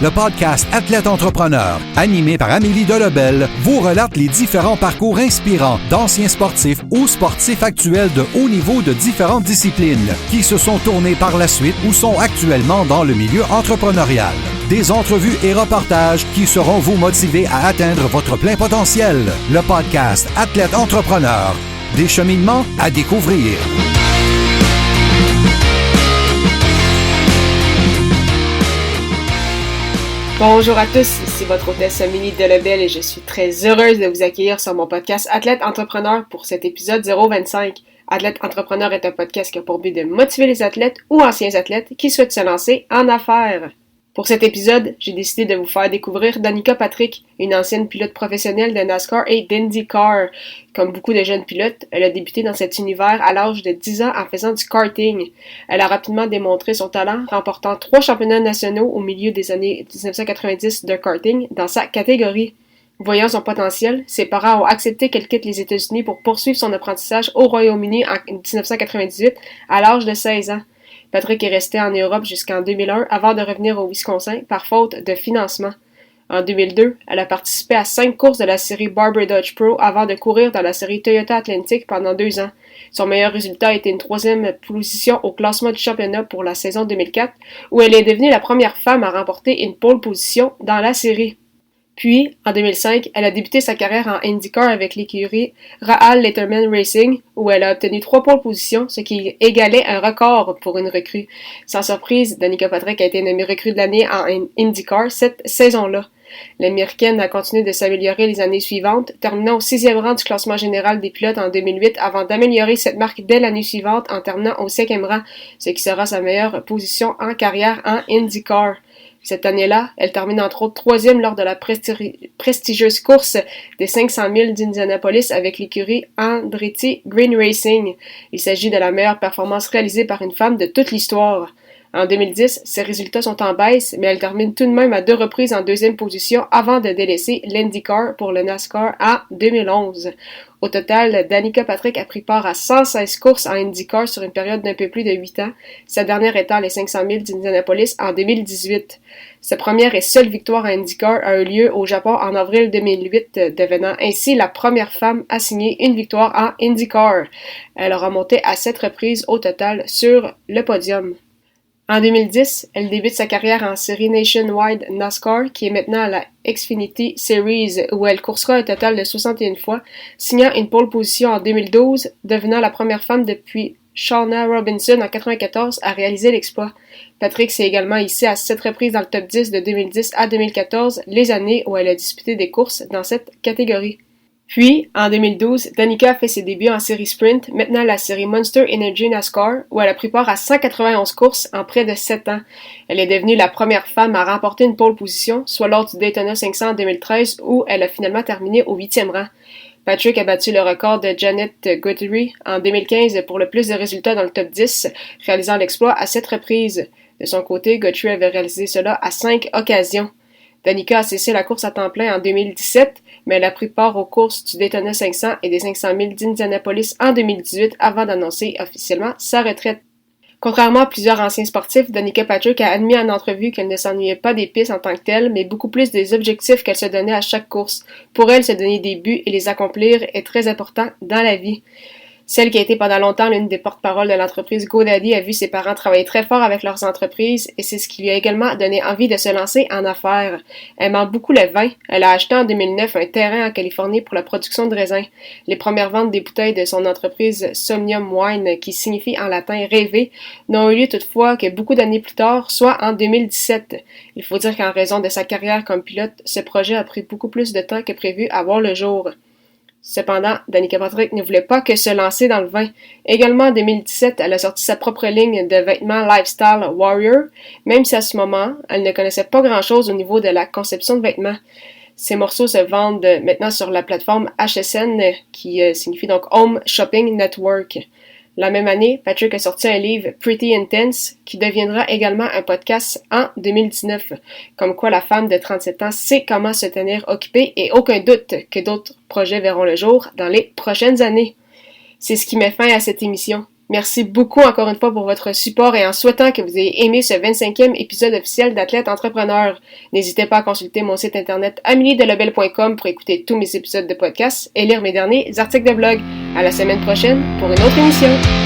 Le podcast Athlète Entrepreneur, animé par Amélie Delobel, vous relate les différents parcours inspirants d'anciens sportifs ou sportifs actuels de haut niveau de différentes disciplines qui se sont tournés par la suite ou sont actuellement dans le milieu entrepreneurial. Des entrevues et reportages qui sauront vous motiver à atteindre votre plein potentiel. Le podcast Athlète Entrepreneur, des cheminements à découvrir. Bonjour à tous, ici votre hôtesse Amélie Delobel et je suis très heureuse de vous accueillir sur mon podcast Athlète Entrepreneur pour cet épisode 025. Athlète Entrepreneur est un podcast qui a pour but de motiver les athlètes ou anciens athlètes qui souhaitent se lancer en affaires. Pour cet épisode, j'ai décidé de vous faire découvrir Danica Patrick, une ancienne pilote professionnelle de NASCAR et d'IndyCar. Comme beaucoup de jeunes pilotes, elle a débuté dans cet univers à l'âge de 10 ans en faisant du karting. Elle a rapidement démontré son talent, remportant 3 championnats nationaux au milieu des années 1990 de karting dans sa catégorie. Voyant son potentiel, ses parents ont accepté qu'elle quitte les États-Unis pour poursuivre son apprentissage au Royaume-Uni en 1998 à l'âge de 16 ans. Patrick est resté en Europe jusqu'en 2001 avant de revenir au Wisconsin par faute de financement. En 2002, elle a participé à 5 courses de la série Barber Dodge Pro avant de courir dans la série Toyota Atlantic pendant 2 ans. Son meilleur résultat a été une 3e position au classement du championnat pour la saison 2004, où elle est devenue la première femme à remporter une pole position dans la série. Puis, en 2005, elle a débuté sa carrière en IndyCar avec l'écurie Rahal Letterman Racing, où elle a obtenu 3 pole positions, ce qui égalait un record pour une recrue. Sans surprise, Danica Patrick a été nommée recrue de l'année en IndyCar cette saison-là. L'Américaine a continué de s'améliorer les années suivantes, terminant au 6e rang du classement général des pilotes en 2008 avant d'améliorer cette marque dès l'année suivante en terminant au 5e rang, ce qui sera sa meilleure position en carrière en IndyCar. Cette année-là, elle termine entre autres 3e lors de la prestigieuse course des 500 000 d'Indianapolis avec l'écurie Andretti Green Racing. Il s'agit de la meilleure performance réalisée par une femme de toute l'histoire. En 2010, ses résultats sont en baisse, mais elle termine tout de même à 2 reprises en 2e position avant de délaisser l'IndyCar pour le NASCAR en 2011. Au total, Danica Patrick a pris part à 116 courses en IndyCar sur une période d'un peu plus de 8 ans, sa dernière étant les 500 000 d'Indianapolis en 2018. Sa première et seule victoire en IndyCar a eu lieu au Japon en avril 2008, devenant ainsi la première femme à signer une victoire en IndyCar. Elle aura monté à 7 reprises au total sur le podium. En 2010, elle débute sa carrière en série Nationwide NASCAR, qui est maintenant à la Xfinity Series, où elle coursera un total de 61 fois, signant une pole position en 2012, devenant la première femme depuis Shauna Robinson en 1994 à réaliser l'exploit. Patrick s'est également hissée à 7 reprises dans le top 10 de 2010 à 2014, les années où elle a disputé des courses dans cette catégorie. Puis, en 2012, Danica a fait ses débuts en série sprint, maintenant la série Monster Energy NASCAR, où elle a pris part à 191 courses en près de 7 ans. Elle est devenue la première femme à remporter une pole position, soit lors du Daytona 500 en 2013, où elle a finalement terminé au 8e rang. Patrick a battu le record de Janet Guthrie en 2015 pour le plus de résultats dans le top 10, réalisant l'exploit à 7 reprises. De son côté, Guthrie avait réalisé cela à 5 occasions. Danica a cessé la course à temps plein en 2017, mais elle a pris part aux courses du Daytona 500 et des 500 000 d'Indianapolis en 2018 avant d'annoncer officiellement sa retraite. Contrairement à plusieurs anciens sportifs, Danica Patrick a admis en entrevue qu'elle ne s'ennuyait pas des pistes en tant que telles, mais beaucoup plus des objectifs qu'elle se donnait à chaque course. Pour elle, se donner des buts et les accomplir est très important dans la vie. Celle qui a été pendant longtemps l'une des porte-paroles de l'entreprise GoDaddy a vu ses parents travailler très fort avec leurs entreprises et c'est ce qui lui a également donné envie de se lancer en affaires. Aimant beaucoup le vin, elle a acheté en 2009 un terrain en Californie pour la production de raisins. Les premières ventes des bouteilles de son entreprise Somnium Wine, qui signifie en latin rêver, n'ont eu lieu toutefois que beaucoup d'années plus tard, soit en 2017. Il faut dire qu'en raison de sa carrière comme pilote, ce projet a pris beaucoup plus de temps que prévu à voir le jour. Cependant, Danica Patrick ne voulait pas que se lancer dans le vin. Également en 2017, elle a sorti sa propre ligne de vêtements Lifestyle Warrior, même si à ce moment, elle ne connaissait pas grand-chose au niveau de la conception de vêtements. Ces morceaux se vendent maintenant sur la plateforme HSN, qui signifie donc Home Shopping Network. La même année, Patrick a sorti un livre Pretty Intense qui deviendra également un podcast en 2019. Comme quoi la femme de 37 ans sait comment se tenir occupée et aucun doute que d'autres projets verront le jour dans les prochaines années. C'est ce qui met fin à cette émission. Merci beaucoup encore une fois pour votre support et en souhaitant que vous ayez aimé ce 25e épisode officiel d'Athlète Entrepreneur. N'hésitez pas à consulter mon site internet ameliedelobel.com pour écouter tous mes épisodes de podcast et lire mes derniers articles de blog. À la semaine prochaine pour une autre émission.